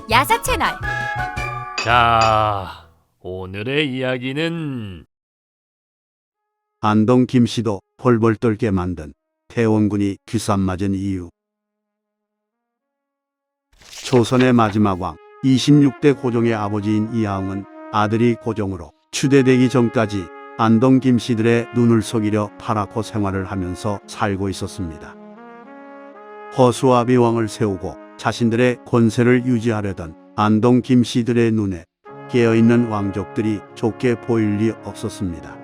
야사 채널. 자, 오늘의 이야기는 안동 김씨도 벌벌 떨게 만든 태원군이 귀쌈맞은 이유. 조선의 마지막 왕 26대 고종의 아버지인 이하응은 아들이 고종으로 추대되기 전까지 안동 김씨들의 눈을 속이려 파랗고 생활을 하면서 살고 있었습니다. 허수아비 왕을 세우고 자신들의 권세를 유지하려던 안동 김씨들의 눈에 깨어있는 왕족들이 좋게 보일 리 없었습니다.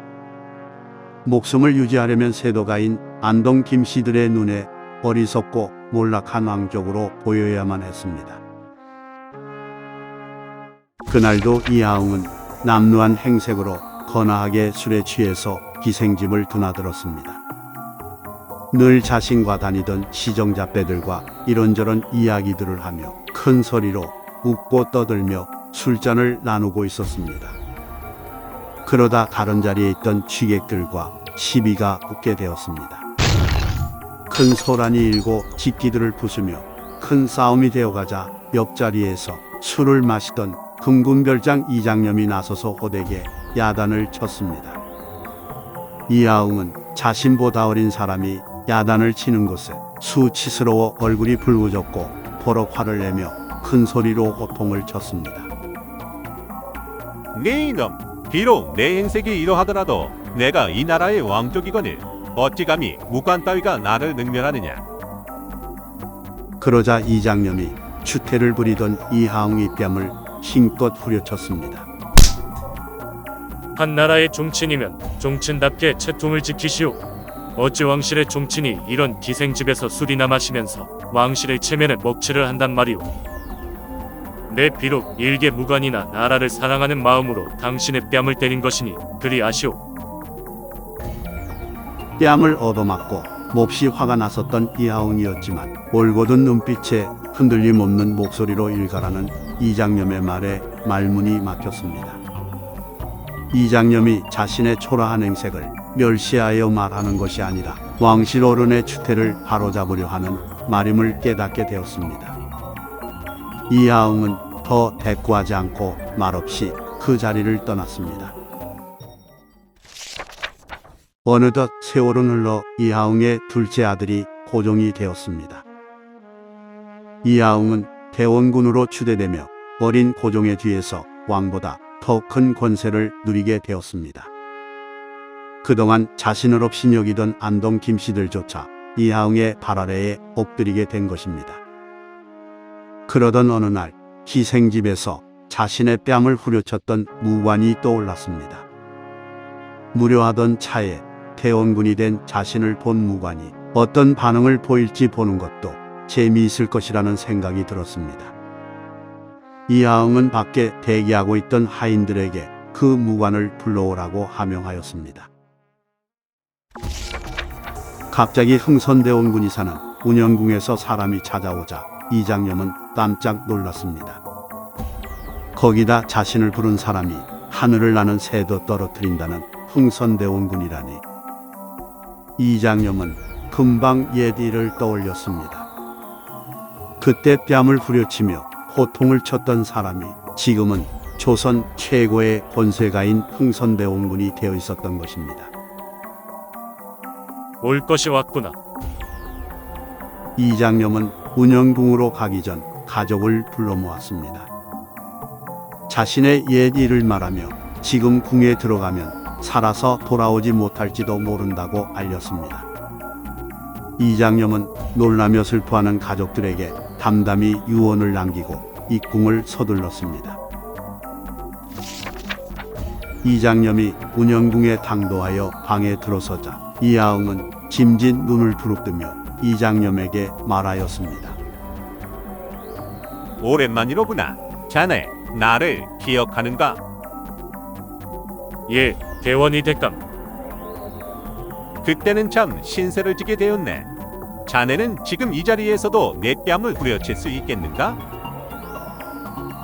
목숨을 유지하려면 세도가인 안동 김씨들의 눈에 어리석고 몰락한 왕족으로 보여야만 했습니다. 그날도 이하응은 남루한 행색으로 거나하게 술에 취해서 기생집을 드나들었습니다. 늘 자신과 다니던 시정잡배들과 이런저런 이야기들을 하며 큰 소리로 웃고 떠들며 술잔을 나누고 있었습니다. 그러다 다른 자리에 있던 취객들과 시비가 붙게 되었습니다. 큰 소란이 일고 직기들을 부수며 큰 싸움이 되어가자 옆자리에서 술을 마시던 금군별장 이장념이 나서서 호되게 야단을 쳤습니다. 이하응은 자신보다 어린 사람이 야단을 치는 것에 수치스러워 얼굴이 붉어졌고 버럭 화를 내며 큰 소리로 호통을 쳤습니다. 네 이놈, 비록 내 행색이 이러하더라도 내가 이 나라의 왕족이거늘 어찌 감히 무관 따위가 나를 능멸하느냐. 그러자 이장념이 추태를 부리던 이하응의 뺨을 힘껏 후려쳤습니다. 한 나라의 종친이면 종친답게 채통을 지키시오. 어찌 왕실의 종친이 이런 기생집에서 술이나 마시면서 왕실의 체면에 먹칠을 한단 말이오. 내 비록 일개 무관이나 나라를 사랑하는 마음으로 당신의 뺨을 때린 것이니 그리 아시오. 뺨을 얻어맞고 몹시 화가 났었던 이하응이었지만 올곧은 눈빛에 흔들림 없는 목소리로 일가라는 이장념의 말에 말문이 막혔습니다. 이장념이 자신의 초라한 행색을 멸시하여 말하는 것이 아니라 왕실 어른의 추태를 바로잡으려 하는 말임을 깨닫게 되었습니다. 이하응은 더 대꾸하지 않고 말없이 그 자리를 떠났습니다. 어느덧 세월은 흘러 이하응의 둘째 아들이 고종이 되었습니다. 이하응은 태원군으로 추대되며 어린 고종의 뒤에서 왕보다 더 큰 권세를 누리게 되었습니다. 그동안 자신을 없이 여기던 안동 김씨들조차 이하응의 발 아래에 엎드리게 된 것입니다. 그러던 어느 날 기생집에서 자신의 뺨을 후려쳤던 무관이 떠올랐습니다. 무료하던 차에 태원군이 된 자신을 본 무관이 어떤 반응을 보일지 보는 것도 재미있을 것이라는 생각이 들었습니다. 이하응은 밖에 대기하고 있던 하인들에게 그 무관을 불러오라고 하명하였습니다. 갑자기 흥선대원군이 사는 운영궁에서 사람이 찾아오자 이장념은 깜짝 놀랐습니다. 거기다 자신을 부른 사람이 하늘을 나는 새도 떨어뜨린다는 흥선대원군이라니. 이장념은 금방 옛 일을 떠올렸습니다. 그때 뺨을 후려치며 호통을 쳤던 사람이 지금은 조선 최고의 권세가인 흥선대원군이 되어 있었던 것입니다. 올 것이 왔구나. 이장념은 운영궁으로 가기 전 가족을 불러 모았습니다. 자신의 옛 일을 말하며 지금 궁에 들어가면 살아서 돌아오지 못할지도 모른다고 알렸습니다. 이장념은 놀라며 슬퍼하는 가족들에게 담담히 유언을 남기고 입궁을 서둘렀습니다. 이장념이 운영궁에 당도하여 방에 들어서자 이하응은 짐짓 눈을 부릅뜨며 이장념에게 말하였습니다. 오랜만이로구나. 자네 나를 기억하는가? 예, 대원이 대감. 그때는 참 신세를 지게 되었네. 자네는 지금 이 자리에서도 내 뺨을 후려칠 수 있겠는가?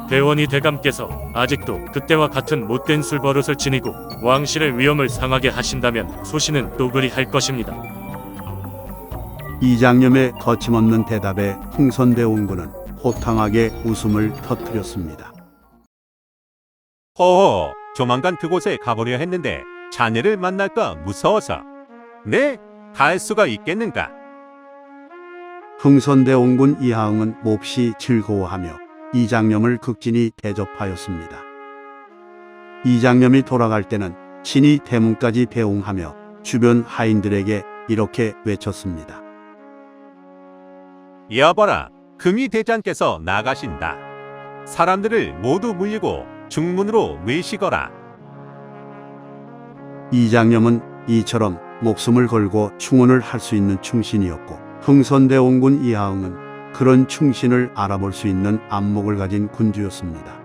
대원이 대감께서 아직도 그때와 같은 못된 술버릇을 지니고 왕실의 위엄을 상하게 하신다면 소신은 또 그리 할 것입니다. 이장념의 거침없는 대답에 흥선대원군은 호탕하게 웃음을 터뜨렸습니다. 허허, 조만간 그곳에 가보려 했는데 자네를 만날까 무서워서. 네, 갈 수가 있겠는가? 흥선대원군 이하응은 몹시 즐거워하며 이장염을 극진히 대접하였습니다. 이장염이 돌아갈 때는 친히 대문까지 배웅하며 주변 하인들에게 이렇게 외쳤습니다. 여보라, 금이 대장께서 나가신다. 사람들을 모두 물리고 중문으로 외시거라. 이장염은 이처럼 목숨을 걸고 충원을 할 수 있는 충신이었고, 흥선대원군 이하응은 그런 충신을 알아볼 수 있는 안목을 가진 군주였습니다.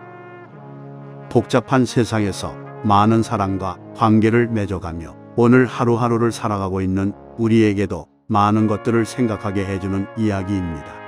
복잡한 세상에서 많은 사람과 관계를 맺어가며 오늘 하루하루를 살아가고 있는 우리에게도 많은 것들을 생각하게 해주는 이야기입니다.